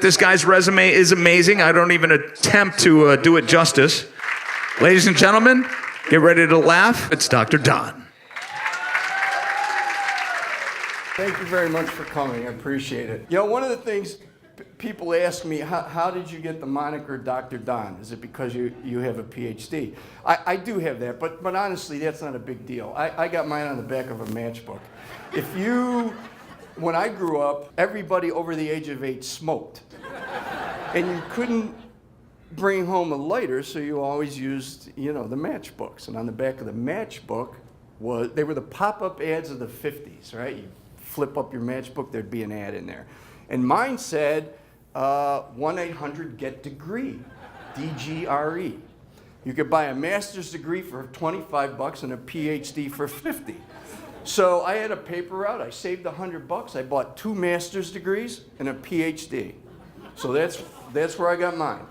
This guy's resume is amazing. I don't even attempt to do it justice. Ladies and gentlemen, get ready to laugh. It's Dr. Don. Thank you very much for coming. I appreciate it. You know, one of the things people ask me, how did you get the moniker Dr. Don? Is it because you have a PhD? I do have that, but honestly, that's not a big deal. I got mine on the back of a matchbook. When I grew up, everybody over the age of 8 smoked. And you couldn't bring home a lighter, so you always used, the matchbooks. And on the back of the matchbook they were the pop-up ads of the 50s, right? You flip up your matchbook, there'd be an ad in there. And mine said, 1-800-GET-DEGREE, D-G-R-E. You could buy a master's degree for $25 and a PhD for $50. So I had a paper route. I saved $100. I bought 2 master's degrees and a PhD. So that's where I got mine.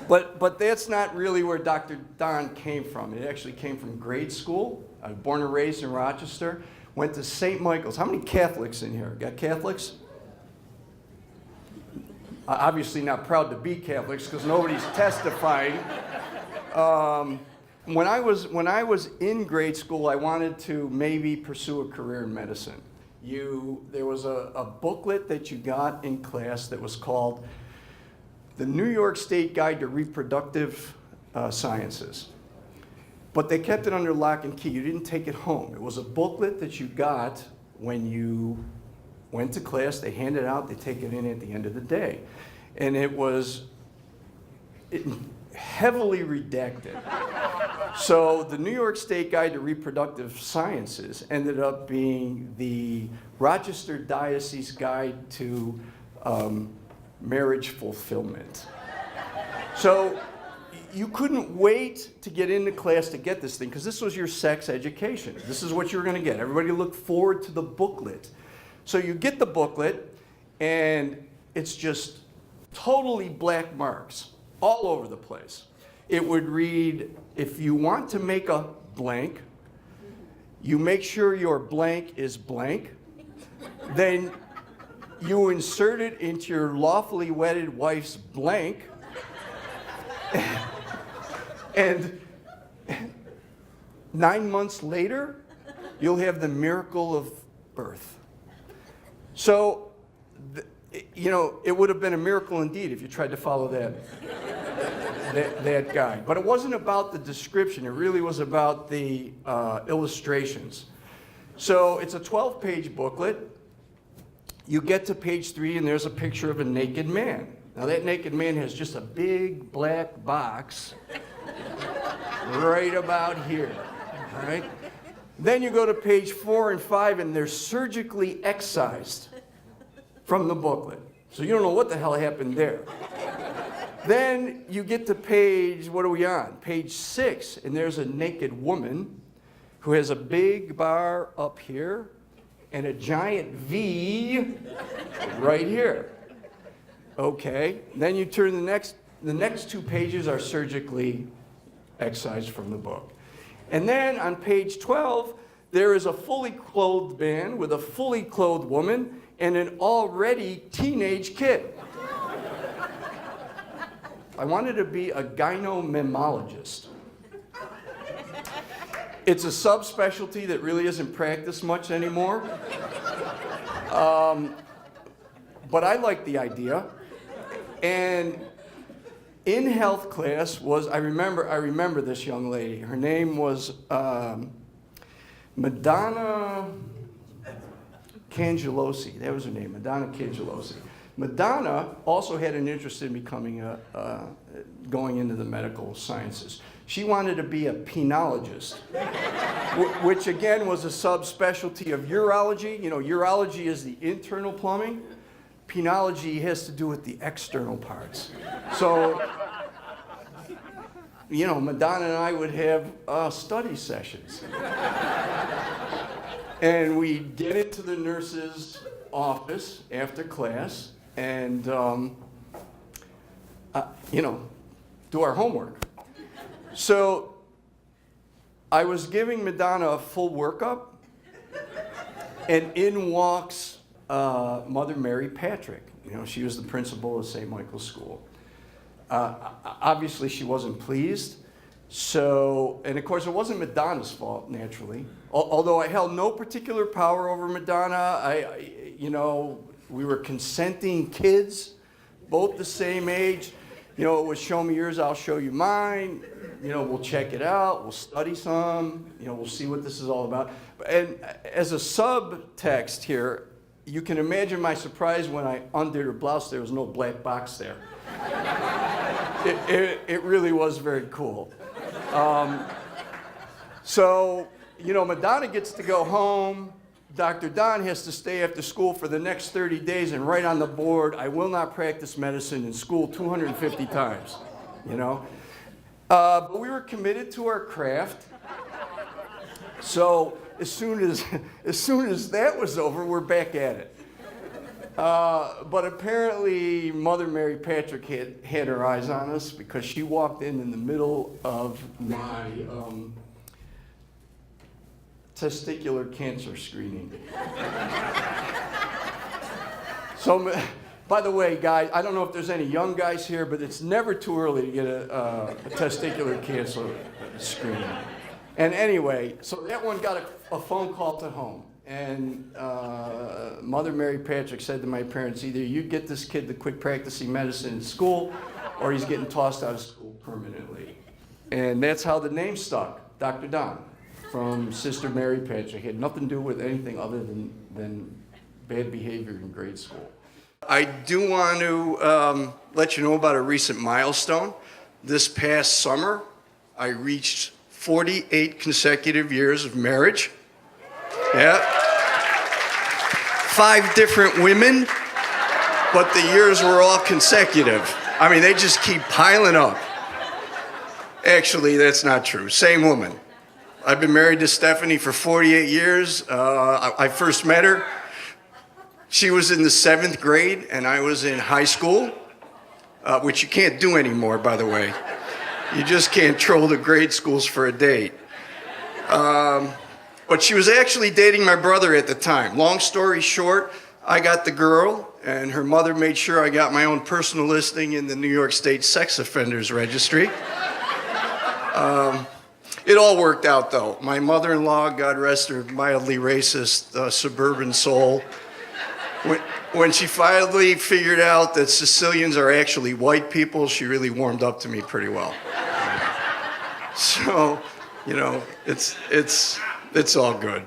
But that's not really where Dr. Don came from. It actually came from grade school. I was born and raised in Rochester. Went to St. Michael's. How many Catholics in here? Got Catholics? Obviously not proud to be Catholics because nobody's testifying. When I was in grade school, I wanted to maybe pursue a career in medicine. There was a booklet that you got in class that was called The New York State Guide to Reproductive Sciences. But they kept it under lock and key. You didn't take it home. It was a booklet that you got when you went to class. They hand it out. They take it in at the end of the day. And it was heavily redacted. So the New York State Guide to Reproductive Sciences ended up being the Rochester Diocese Guide to Marriage Fulfillment. So you couldn't wait to get into class to get this thing, because this was your sex education. This is what you were going to get. Everybody looked forward to the booklet. So you get the booklet, and it's just totally black marks all over the place. It would read, if you want to make a blank, you make sure your blank is blank, then you insert it into your lawfully wedded wife's blank, and 9 months later, you'll have the miracle of birth. So, it would have been a miracle indeed if you tried to follow that guide. But it wasn't about the description. It really was about the illustrations. So it's a 12-page booklet. You get to page 3, and there's a picture of a naked man. Now, that naked man has just a big black box right about here, all right? Then you go to page 4 and 5, and they're surgically excised from the booklet. So you don't know what the hell happened there. Then you get to page, what are we on? Page 6, and there's a naked woman who has a big bar up here and a giant V right here. Okay, then you turn the next 2 pages are surgically excised from the book. And then on page 12, there is a fully clothed man with a fully clothed woman and an already teenage kid. I wanted to be a gynomemologist. It's a subspecialty that really isn't practiced much anymore. But I like the idea. And in health class I remember this young lady. Her name was Madonna Cangelosi. That was her name, Madonna Cangelosi. Madonna also had an interest in becoming going into the medical sciences. She wanted to be a penologist, which again was a subspecialty of urology. Urology is the internal plumbing. Penology has to do with the external parts. So, Madonna and I would have study sessions. And we'd get into the nurse's office after class and, do our homework. So I was giving Madonna a full workup, and in walks Mother Mary Patrick. You know, she was the principal of St. Michael's School. Obviously, she wasn't pleased. So, and of course, it wasn't Madonna's fault, naturally. Although I held no particular power over Madonna, you know, we were consenting kids, both the same age. You know, it was show me yours, I'll show you mine. You know, we'll check it out, we'll study some, you know, we'll see what this is all about. And as a subtext here, you can imagine my surprise when I undid her blouse, there was no black box there. It really was very cool. So, you know, Madonna gets to go home. Dr. Don has to stay after school for the next 30 days and write on the board, I will not practice medicine in school 250 times, you know. But we were committed to our craft. So as soon as that was over, we're back at it. But apparently Mother Mary Patrick had her eyes on us because she walked in the middle of my testicular cancer screening. So, by the way, guys, I don't know if there's any young guys here, but it's never too early to get a testicular cancer screening. And anyway, so that one got a phone call to home. And Mother Mary Patrick said to my parents, either you get this kid to quit practicing medicine in school, or he's getting tossed out of school permanently. And that's how the name stuck, Dr. Don, from Sister Mary Patrick. It had nothing to do with anything other than bad behavior in grade school. I do want to let you know about a recent milestone. This past summer, I reached 48 consecutive years of marriage. Yeah. 5 different women, but the years were all consecutive. I mean, they just keep piling up. Actually, that's not true. Same woman. I've been married to Stephanie for 48 years. I first met her. She was in the 7th grade, and I was in high school, which you can't do anymore, by the way. You just can't troll the grade schools for a date. But she was actually dating my brother at the time. Long story short, I got the girl, and her mother made sure I got my own personal listing in the New York State Sex Offenders Registry. It all worked out, though. My mother-in-law, God rest her mildly racist suburban soul, when she finally figured out that Sicilians are actually white people, she really warmed up to me pretty well. So, you know, it's all good.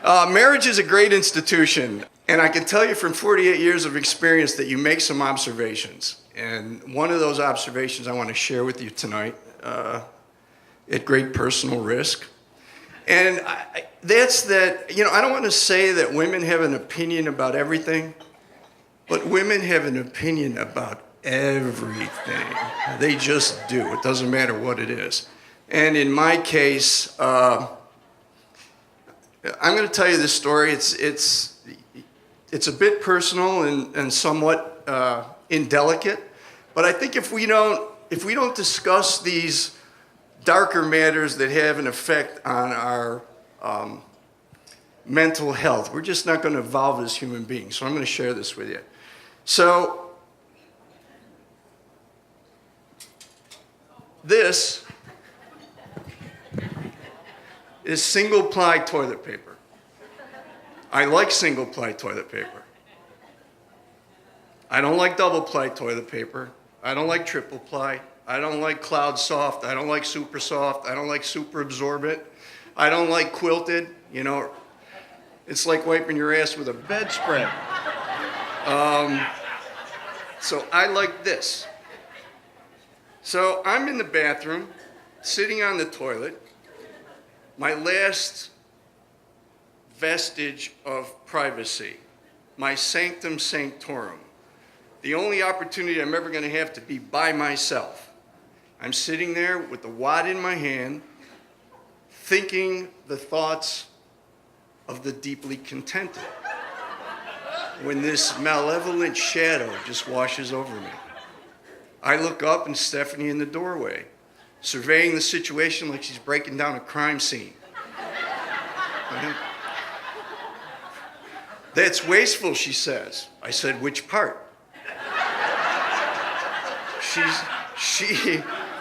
Marriage is a great institution, and I can tell you from 48 years of experience that you make some observations. And one of those observations I want to share with you tonight, at great personal risk. And that's that, you know, I don't want to say that women have an opinion about everything, but women have an opinion about everything. They just do. It doesn't matter what it is. And in my case, I'm going to tell you this story. It's a bit personal and somewhat indelicate, but I think if we don't discuss these darker matters that have an effect on our mental health, we're just not going to evolve as human beings. So I'm going to share this with you. So this is single-ply toilet paper. I like single-ply toilet paper. I don't like double-ply toilet paper. I don't like triple-ply. I don't like Cloud Soft. I don't like Super Soft. I don't like Super Absorbent. I don't like quilted. You know, it's like wiping your ass with a bedspread. So I like this. So I'm in the bathroom, sitting on the toilet. My last vestige of privacy, my sanctum sanctorum, the only opportunity I'm ever going to have to be by myself. I'm sitting there with the wad in my hand, thinking the thoughts of the deeply contented, when this malevolent shadow just washes over me. I look up and Stephanie in the doorway, surveying the situation like she's breaking down a crime scene. That's wasteful, she says. I said, which part?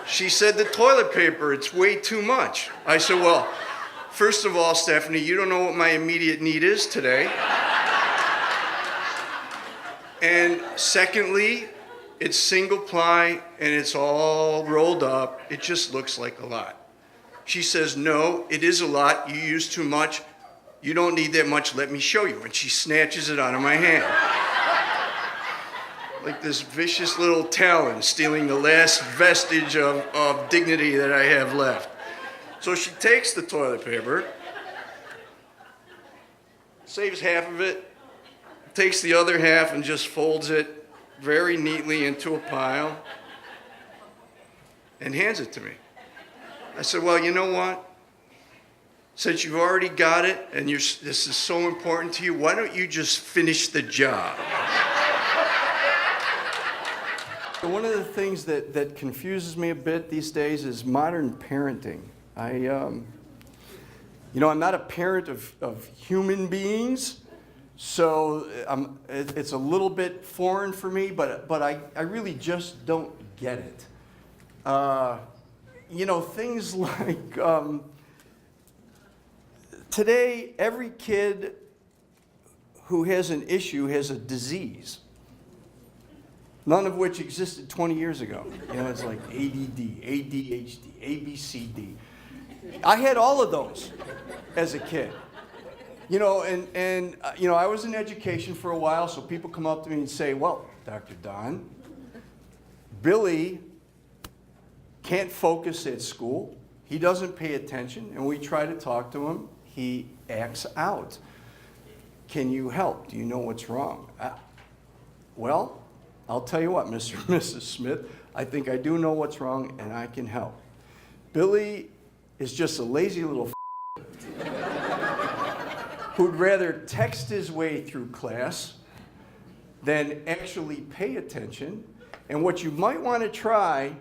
She said the toilet paper, it's way too much. I said, well, first of all, Stephanie, you don't know what my immediate need is today. And secondly, it's single ply and it's all rolled up. It just looks like a lot. She says, no, it is a lot. You use too much. You don't need that much. Let me show you. And she snatches it out of my hand. Like this vicious little talon stealing the last vestige of dignity that I have left. So she takes the toilet paper, saves half of it, takes the other half and just folds it very neatly into a pile and hands it to me. I said, well, you know what? Since you've already got it and this is so important to you, why don't you just finish the job? One of the things that confuses me a bit these days is modern parenting. I'm not a parent of human beings, so it's a little bit foreign for me, but I really just don't get it. Things like today, every kid who has an issue has a disease, none of which existed 20 years ago. It's like ADD, ADHD, ABCD. I had all of those as a kid. I was in education for a while, so people come up to me and say, well, Dr. Don, Billy can't focus at school. He doesn't pay attention, and we try to talk to him. He acts out. Can you help? Do you know what's wrong? Well, I'll tell you what, Mr. and Mrs. Smith, I think I do know what's wrong, and I can help. Billy is just a lazy little who'd rather text his way through class than actually pay attention. And what you might want to try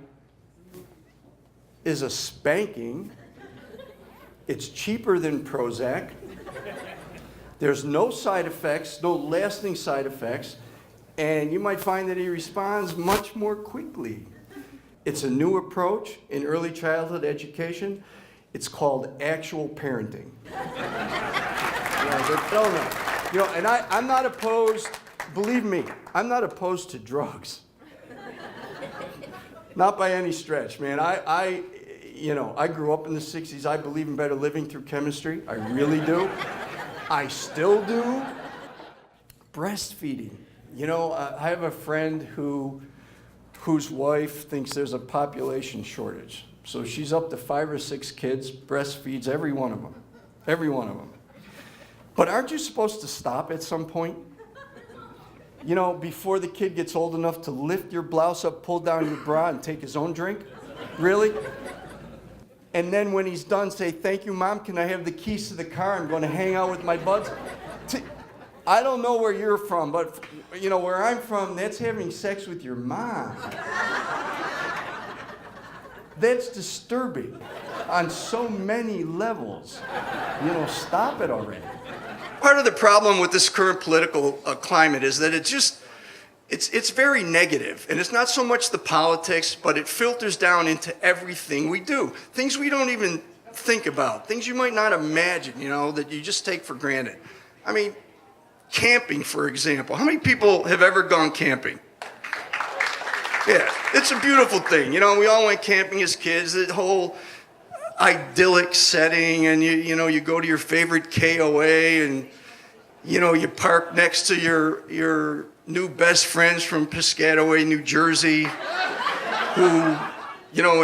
is a spanking. It's cheaper than Prozac. There's no side effects, no lasting side effects, and you might find that he responds much more quickly. It's a new approach in early childhood education. It's called actual parenting. And I'm not opposed, believe me, I'm not opposed to drugs. Not by any stretch, man. I grew up in the 60s. I believe in better living through chemistry. I really do. I still do. Breastfeeding. I have a friend whose wife thinks there's a population shortage. So she's up to 5 or 6 kids, breastfeeds every one of them. Every one of them. But aren't you supposed to stop at some point? Before the kid gets old enough to lift your blouse up, pull down your bra, and take his own drink? Really? And then when he's done, say, thank you, Mom, can I have the keys to the car? I'm going to hang out with my buds. I don't know where you're from, but, where I'm from, that's having sex with your mom. That's disturbing on so many levels. Stop it already. Part of the problem with this current political climate is that it's very negative. And it's not so much the politics, but it filters down into everything we do. Things we don't even think about. Things you might not imagine, that you just take for granted. I mean, camping, for example. How many people have ever gone camping? Yeah, it's a beautiful thing. We all went camping as kids. The whole idyllic setting, and you go to your favorite KOA, and you park next to your new best friends from Piscataway, New Jersey, who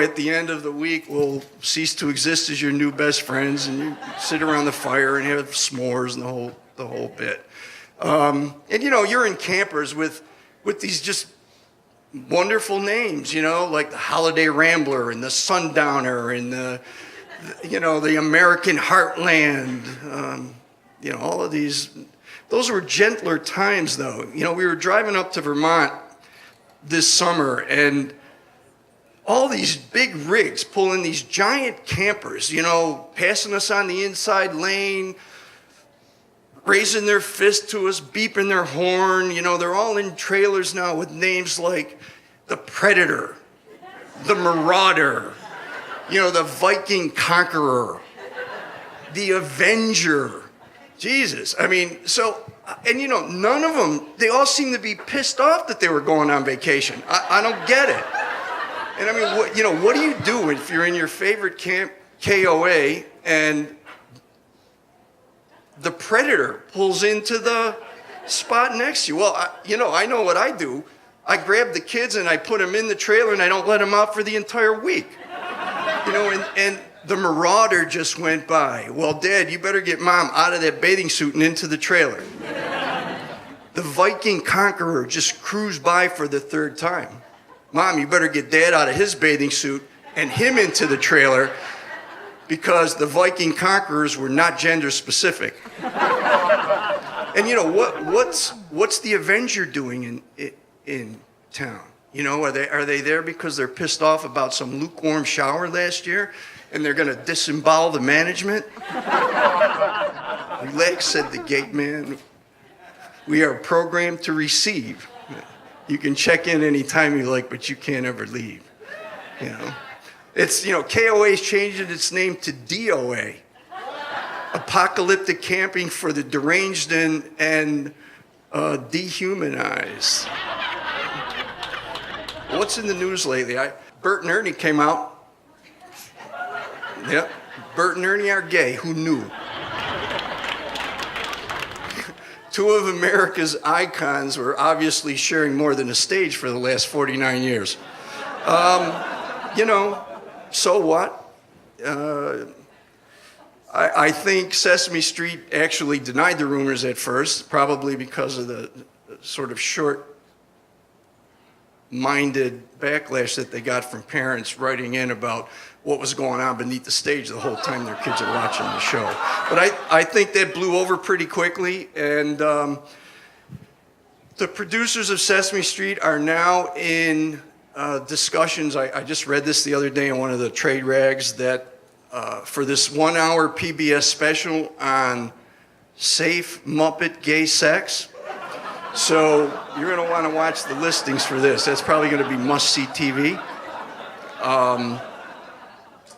at the end of the week will cease to exist as your new best friends, and you sit around the fire and have s'mores and the whole bit. You're in campers with these just wonderful names, like the Holiday Rambler and the Sundowner and the American Heartland, all of these. Those were gentler times, though. We were driving up to Vermont this summer, and all these big rigs pulling these giant campers, passing us on the inside lane. raising their fist to us, beeping their horn. You know, they're all in trailers now with names like the Predator, the Marauder, you know, the Viking Conqueror, the Avenger. Jesus. I mean, so, and you know, none of them, they all seem to be pissed off that they were going on vacation. I don't get it. And I mean, what do you do if you're in your favorite camp, KOA, and the Predator pulls into the spot next to you? Well, I know what I do. I grab the kids and I put them in the trailer and I don't let them out for the entire week. You know, and the Marauder just went by. Well, Dad, you better get Mom out of that bathing suit and into the trailer. The Viking Conqueror just cruised by for the third time. Mom, you better get Dad out of his bathing suit and him into the trailer because the Viking Conquerors were not gender specific. And you know, what's the Avenger doing in town? You know, are they there because they're pissed off about some lukewarm shower last year and they're going to disembowel the management? Relax, said the gate man. We are programmed to receive. You can check in anytime you like, but you can't ever leave. You know, it's, you know, KOA's changing its name to DOA. Apocalyptic camping for the deranged and dehumanized. What's in the news lately? Bert and Ernie came out. Yep, Bert and Ernie are gay. Who knew? Two of America's icons were obviously sharing more than a stage for the last 49 years. You know, so what? I think Sesame Street actually denied the rumors at first, probably because of the sort of short-minded backlash that they got from parents writing in about what was going on beneath the stage the whole time their kids are watching the show. But I think that blew over pretty quickly, and the producers of Sesame Street are now in discussions. I just read this the other day in one of the trade rags that for this 1 hour PBS special on safe Muppet gay sex. So you're going to want to watch the listings for this. That's probably going to be must-see TV.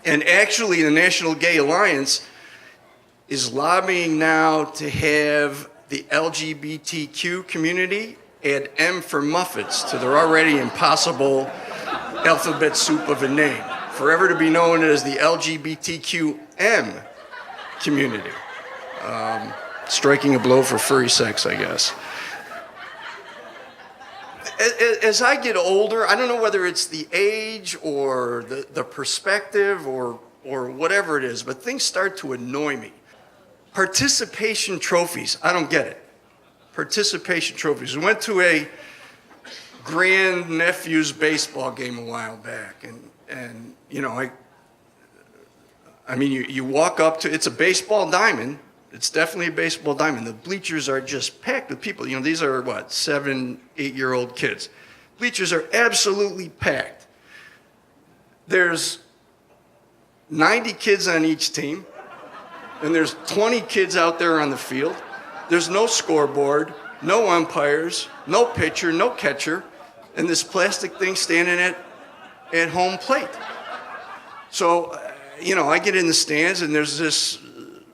And actually, the National Gay Alliance is lobbying now to have the LGBTQ community add M for Muffets to their already impossible alphabet soup of a name, forever to be known as the LGBTQM community. Striking a blow for furry sex, I guess. As I get older, I don't know whether it's the age or the perspective or whatever it is, but things start to annoy me. Participation trophies, I don't get it. Participation trophies. We went to a grandnephew's baseball game a while back, and you know, I mean, you walk up to, it's a baseball diamond. It's definitely a baseball diamond. The bleachers are just packed with people. You know, these are what, 7, 8-year-old kids. Bleachers are absolutely packed. There's 90 kids on each team, and there's 20 kids out there on the field. There's no scoreboard, no umpires, no pitcher, no catcher, and this plastic thing standing at home plate. So, you know, I get in the stands, and there's this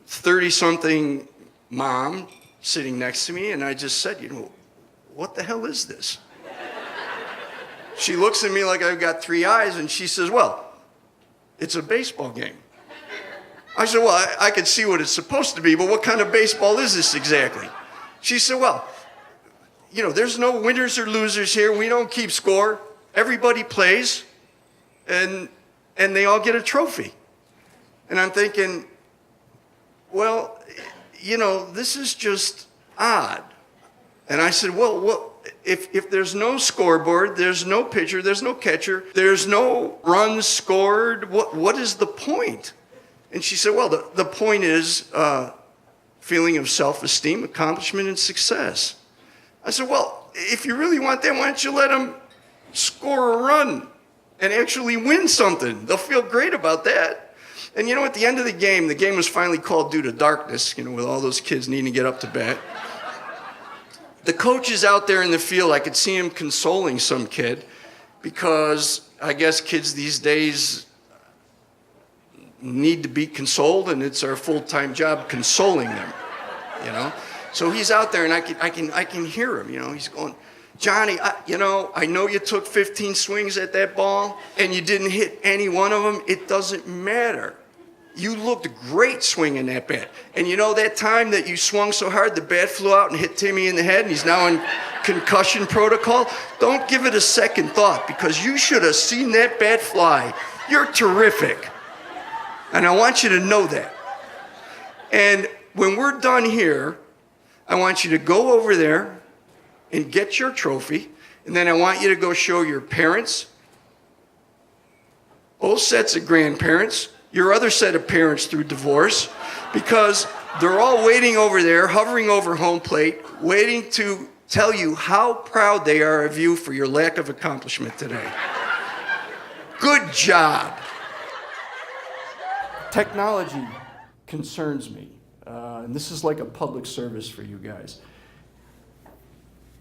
30-something mom sitting next to me, and I just said, you know, what the hell is this? She looks at me like I've got 3 eyes, and she says, well, it's a baseball game. I said, well, I could see what it's supposed to be, but what kind of baseball is this exactly? She said, well, you know, there's no winners or losers here. We don't keep score. Everybody plays, and they all get a trophy. And I'm thinking, well, you know, this is just odd. And I said, well, if there's no scoreboard, there's no pitcher, there's no catcher, there's no runs scored, what is the point? And she said, well, the point is feeling of self-esteem, accomplishment, and success. I said, well, if you really want that, why don't you let them score a run and actually win something? They'll feel great about that. And you know, at the end of the game was finally called due to darkness, you know, with all those kids needing to get up to bat. The coach is out there in the field. I could see him consoling some kid because I guess kids these days need to be consoled, and it's our full-time job consoling them, you know. So he's out there, and I can hear him, you know. He's going, Johnny, I know you took 15 swings at that ball, and you didn't hit any one of them. It doesn't matter. You looked great swinging that bat. And you know that time that you swung so hard, the bat flew out and hit Timmy in the head, and he's now in concussion protocol? Don't give it a second thought, because you should have seen that bat fly. You're terrific. And I want you to know that. And when we're done here, I want you to go over there and get your trophy, and then I want you to go show your parents, both sets of grandparents, your other set of parents through divorce, because they're all waiting over there, hovering over home plate, waiting to tell you how proud they are of you for your lack of accomplishment today. Good job. Technology concerns me, and this is like a public service for you guys.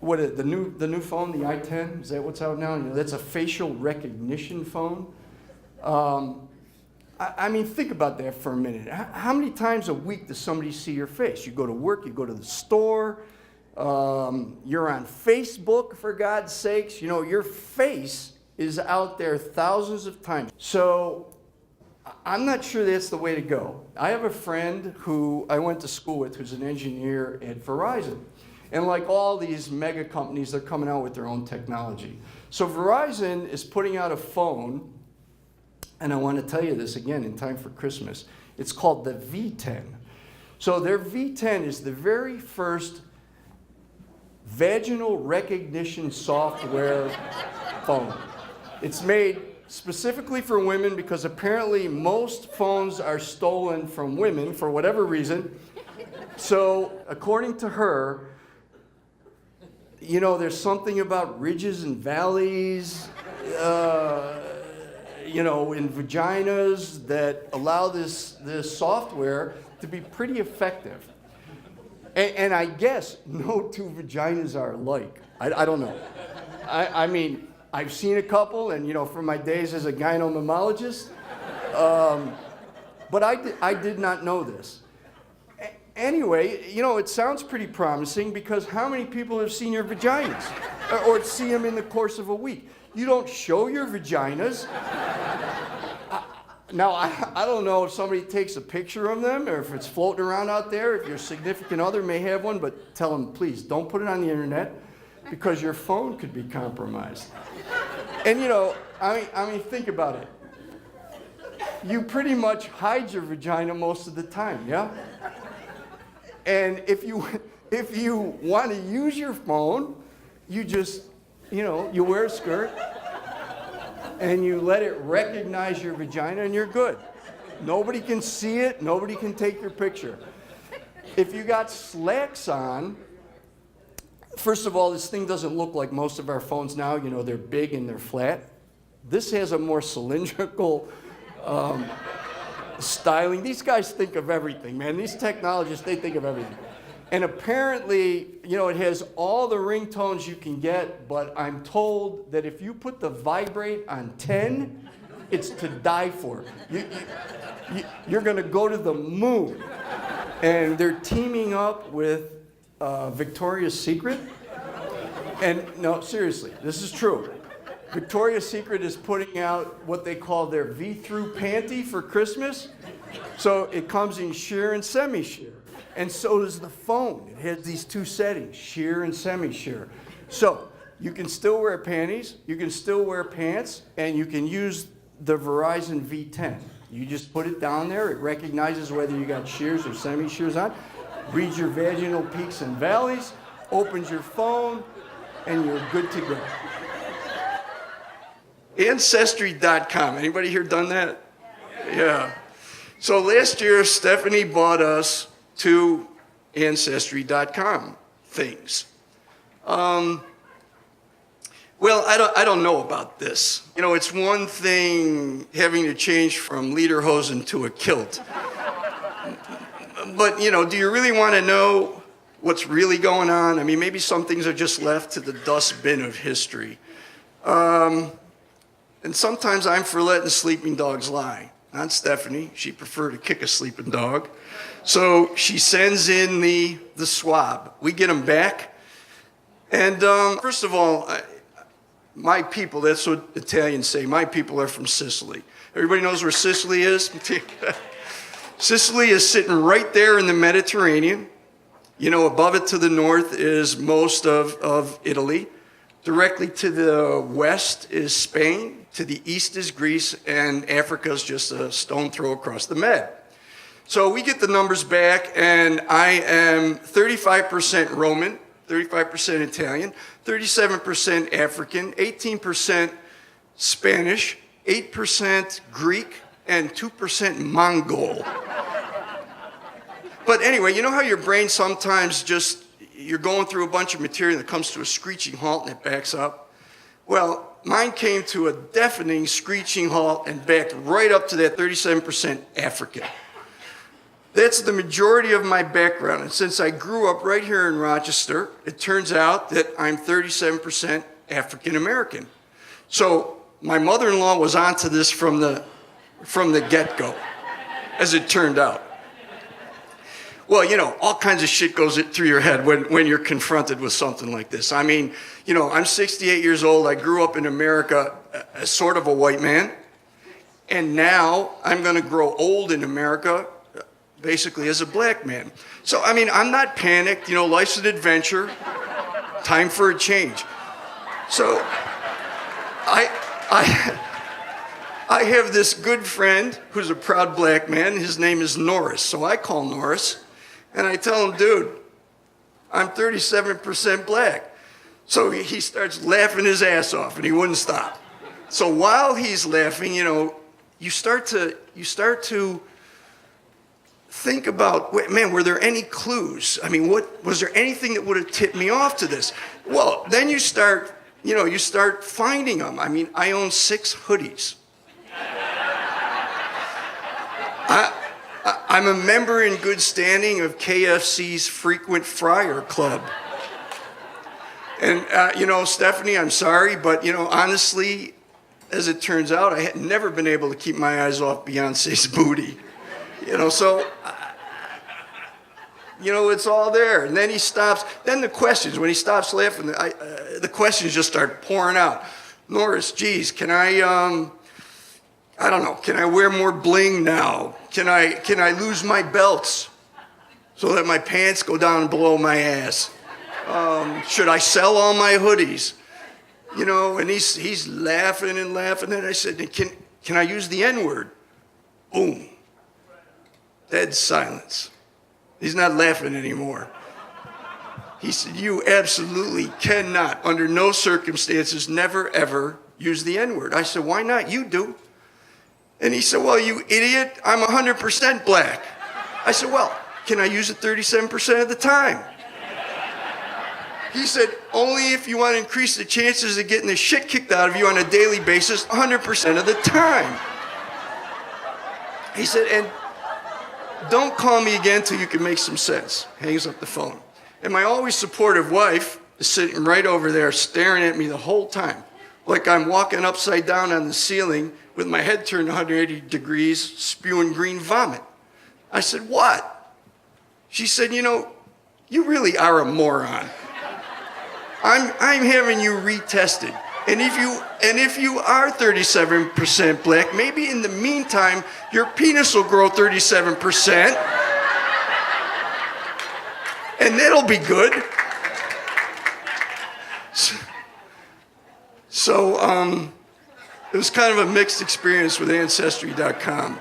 The new phone, the i10, is that what's out now? You know, that's a facial recognition phone. I mean, think about that for a minute. How many times a week does somebody see your face? You go to work, you go to the store, you're on Facebook, for God's sakes. You know, your face is out there thousands of times. So I'm not sure that's the way to go. I have a friend who I went to school with who's an engineer at Verizon. And like all these mega companies, they're coming out with their own technology. So Verizon is putting out a phone, and I want to tell you this again in time for Christmas. It's called the V10. So their V10 is the very first vaginal recognition software phone. It's made specifically for women because apparently most phones are stolen from women for whatever reason. So according to her, you know, there's something about ridges and valleys, you know, in vaginas that allow this software to be pretty effective. And I guess no two vaginas are alike. I don't know. I mean, I've seen a couple, and, you know, from my days as a gynecologist, but I did not know this. Anyway, you know, it sounds pretty promising because how many people have seen your vaginas or see them in the course of a week? You don't show your vaginas. Now, I don't know if somebody takes a picture of them or if it's floating around out there, if your significant other may have one, but tell them, please, don't put it on the internet because your phone could be compromised. And, you know, I mean, think about it. You pretty much hide your vagina most of the time, yeah? And if you want to use your phone, you just, you know, you wear a skirt and you let it recognize your vagina and you're good. Nobody can see it. Nobody can take your picture. If you got slacks on, first of all, this thing doesn't look like most of our phones now. You know, they're big and they're flat. This has a more cylindrical styling. These guys think of everything, man. These technologists, they think of everything. And apparently, you know, it has all the ringtones you can get, but I'm told that if you put the vibrate on 10, it's to die for. You're going to go to the moon. And they're teaming up with Victoria's Secret. And no, seriously, this is true. Victoria's Secret is putting out what they call their V-through panty for Christmas. So it comes in sheer and semi-sheer. And so does the phone. It has these two settings, sheer and semi-sheer. So you can still wear panties, you can still wear pants, and you can use the Verizon V10. You just put it down there. It recognizes whether you got sheers or semi-sheers on, reads your vaginal peaks and valleys, opens your phone, and you're good to go. Ancestry.com. Anybody here done that? Yeah. So last year, Stephanie bought us 2 Ancestry.com things. Well, I don't know about this. You know, it's one thing having to change from lederhosen to a kilt. But, you know, do you really want to know what's really going on? I mean, maybe some things are just left to the dustbin of history. And sometimes I'm for letting sleeping dogs lie. Not Stephanie. She'd prefer to kick a sleeping dog. So she sends in the swab. We get them back. And first of all, my people, that's what Italians say, my people are from Sicily. Everybody knows where Sicily is? Sicily is sitting right there in the Mediterranean. You know, above it to the north is most of Italy. Directly to the west is Spain. To the east is Greece. And Africa is just a stone throw across the Med. So we get the numbers back, and I am 35% Roman, 35% Italian, 37% African, 18% Spanish, 8% Greek, and 2% Mongol. But anyway, you know how your brain sometimes just, you're going through a bunch of material and it comes to a screeching halt and it backs up? Well, mine came to a deafening screeching halt and backed right up to that 37% African. That's the majority of my background. And since I grew up right here in Rochester, it turns out that I'm 37% African American. So my mother-in-law was onto this from the get-go, as it turned out. Well, you know, all kinds of shit goes through your head when you're confronted with something like this. I mean, you know, I'm 68 years old. I grew up in America as sort of a white man. And now I'm going to grow old in America basically as a black man. So, I mean, I'm not panicked. You know, life's an adventure. Time for a change. So, I have this good friend who's a proud black man. His name is Norris. So I call Norris, and I tell him, dude, I'm 37% black. So he starts laughing his ass off, and he wouldn't stop. So while he's laughing, you know, you start to think about, man, were there any clues? I mean, was there anything that would have tipped me off to this? Well, then you start finding them. I mean, I own 6 hoodies. I'm a member in good standing of KFC's Frequent Fryer Club. And, you know, Stephanie, I'm sorry, but, you know, honestly, as it turns out, I had never been able to keep my eyes off Beyonce's booty. You know, so, you know, it's all there. And then he stops. Then the questions, when he stops laughing, the questions just start pouring out. Norris, geez, can I don't know, can I wear more bling now? Can I lose my belts so that my pants go down below my ass? Should I sell all my hoodies? You know, and he's laughing and laughing. And I said, can I use the N-word? Boom. Dead silence. He's not laughing anymore. He said, you absolutely cannot, under no circumstances, never, ever use the N-word. I said, why not? You do. And he said, well, you idiot, I'm 100% black. I said, well, can I use it 37% of the time? He said, only if you want to increase the chances of getting the shit kicked out of you on a daily basis 100% of the time. He said, and don't call me again till you can make some sense. Hangs up the phone. And my always supportive wife is sitting right over there staring at me the whole time, like I'm walking upside down on the ceiling with my head turned 180 degrees, spewing green vomit. I said, what? She said, you know, you really are a moron. I'm having you retested. And if you are 37% black, maybe in the meantime, your penis will grow 37%. And that'll be good. So it was kind of a mixed experience with Ancestry.com.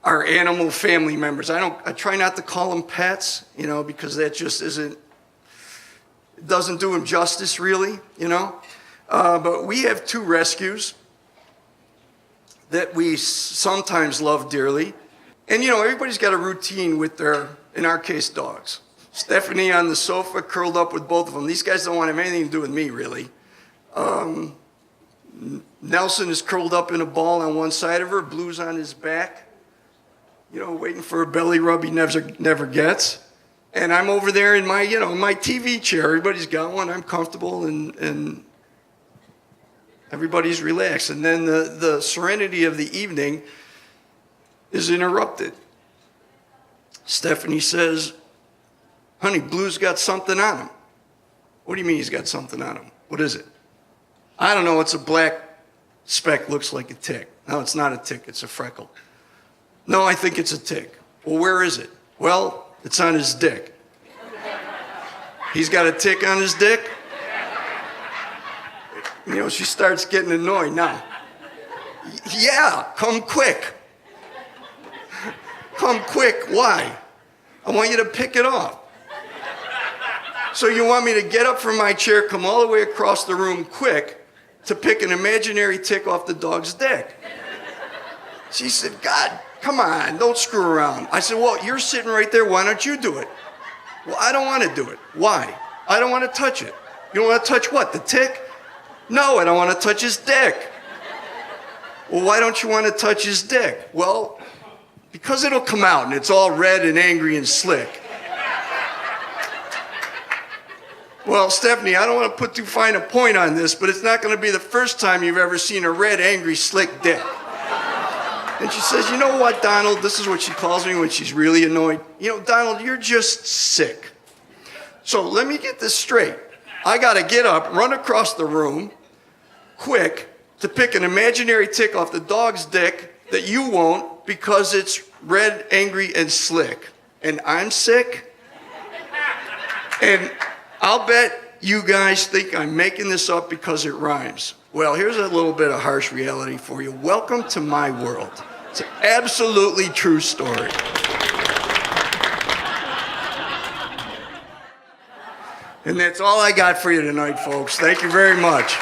Our animal family members, I try not to call them pets, you know, because that just doesn't do them justice, really, you know. But we have 2 rescues that we sometimes love dearly. And, you know, everybody's got a routine with their, in our case, dogs. Stephanie on the sofa, curled up with both of them. These guys don't want to have anything to do with me, really. Nelson is curled up in a ball on one side of her, Blue's on his back, waiting for a belly rub he never gets. And I'm over there in my, my TV chair. Everybody's got one. I'm comfortable and everybody's relaxed. And then the serenity of the evening is interrupted. Stephanie says, honey, Blue's got something on him. What do you mean he's got something on him? What is it? I don't know. It's a black speck, looks like a tick. No, it's not a tick. It's a freckle. No, I think it's a tick. Well, where is it? Well, it's on his dick. He's got a tick on his dick? She starts getting annoyed now. Yeah, come quick. Come quick. Why? I want you to pick it off. So you want me to get up from my chair, come all the way across the room quick to pick an imaginary tick off the dog's dick? She said, God, come on, don't screw around. I said, well, you're sitting right there. Why don't you do it? Well, I don't want to do it. Why? I don't want to touch it. You don't want to touch what? The tick? No, I don't want to touch his dick. Well, why don't you want to touch his dick? Well, because it'll come out and it's all red and angry and slick. Well, Stephanie, I don't want to put too fine a point on this, but it's not going to be the first time you've ever seen a red, angry, slick dick. And she says, you know what, Donald? This is what she calls me when she's really annoyed. Donald, you're just sick. So let me get this straight. I got to get up, run across the room, quick, to pick an imaginary tick off the dog's dick that you won't because it's red, angry, and slick. And I'm sick? And I'll bet you guys think I'm making this up because it rhymes. Well, here's a little bit of harsh reality for you. Welcome to my world. It's an absolutely true story. And that's all I got for you tonight, folks. Thank you very much.